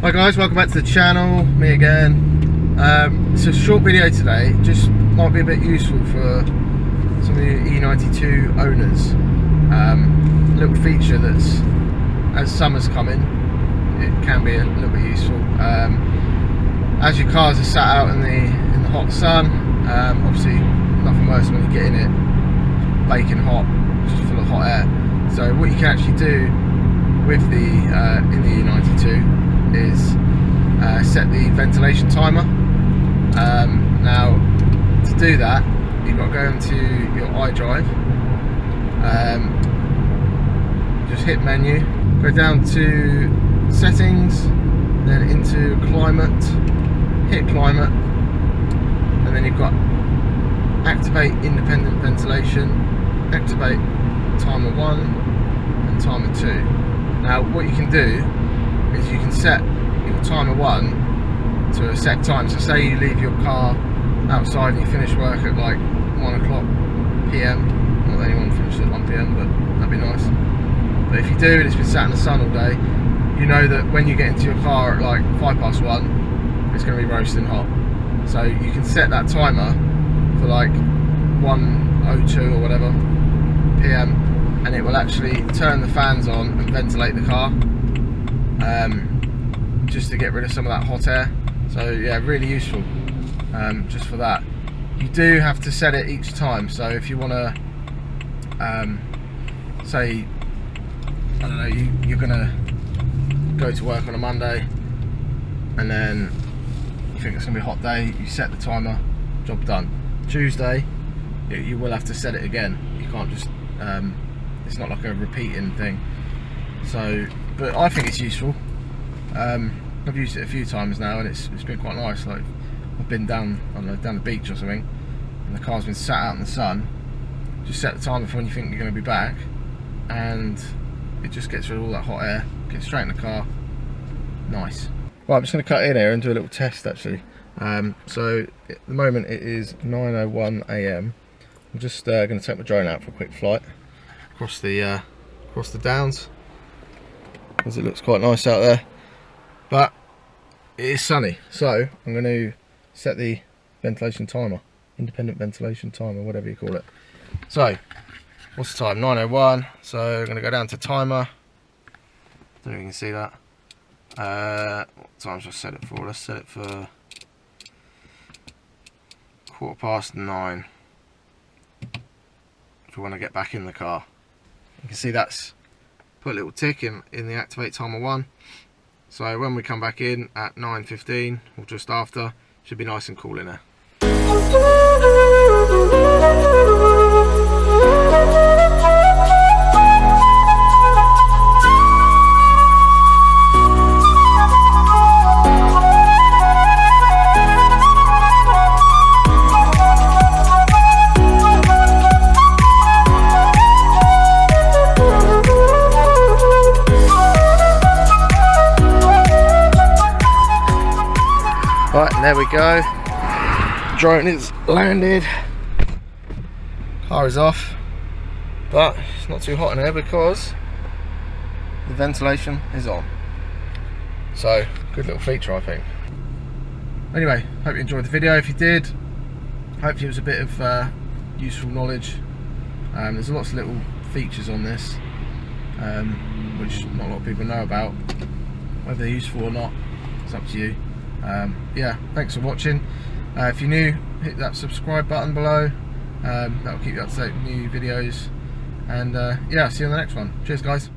Hi guys, welcome back to the channel, me again. It's a short video today, just might be a bit useful for some of you E92 owners. A little feature that's, as summer's coming, it can be a little bit useful. As your cars are sat out in the hot sun, obviously nothing worse when you get in it, baking hot, just full of hot air. So what you can actually do with in the E92 is set the ventilation timer. Now to do that, you've got to go into your iDrive, just hit menu, go down to settings, then into climate, hit climate, and then you've got activate independent ventilation, activate timer 1 and timer 2. Now what you can do is you can set your timer 1 to a set time. So say you leave your car outside and you finish work at like 1 o'clock PM. Not that anyone finishes at 1 PM, but that'd be nice. But if you do and it's been sat in the sun all day, you know that when you get into your car at like 1:05, it's going to be roasting hot. So you can set that timer for like 1:02 or whatever PM, and it will actually turn the fans on and ventilate the car, just to get rid of some of that hot air. So yeah, really useful, just for that. You do have to set it each time. So if you want to say, I don't know, you're gonna go to work on a Monday and then you think it's gonna be a hot day, you set the timer, job done. Tuesday you will have to set it again. You can't just it's not like a repeating thing. So, but I think it's useful. I've used it a few times now and it's been quite nice. Like I've been down, I don't know, down the beach or something, and the car's been sat out in the sun. Just set the timer for when you think you're going to be back, and it just gets rid of all that hot air, gets straight in the car. Nice. Right, I'm just going to cut in here and do a little test actually. So at the moment it is 9:01 AM. I'm just going to take my drone out for a quick flight across the downs, because it looks quite nice out there. But it is sunny, so I'm going to set the ventilation timer, independent ventilation timer, whatever you call it. So, what's the time? 9:01. So I'm going to go down to timer. Don't know if you can see that. What time should I set it for? Let's set it for 9:15. If we want to get back in the car, you can see that's put a little tick in the activate timer 1. So when we come back in at 9:15 or just after, should be nice and cool in there. Right, and there we go. Drone is landed. Car is off, but it's not too hot in here because the ventilation is on. So, good little feature, I think. Anyway, hope you enjoyed the video. If you did, hopefully it was a bit of useful knowledge. There's lots of little features on this, which not a lot of people know about. Whether they're useful or not, it's up to you. Yeah, thanks for watching. If you're new, hit that subscribe button below. That'll keep you up to date with new videos, and yeah, see you on the next one. Cheers guys.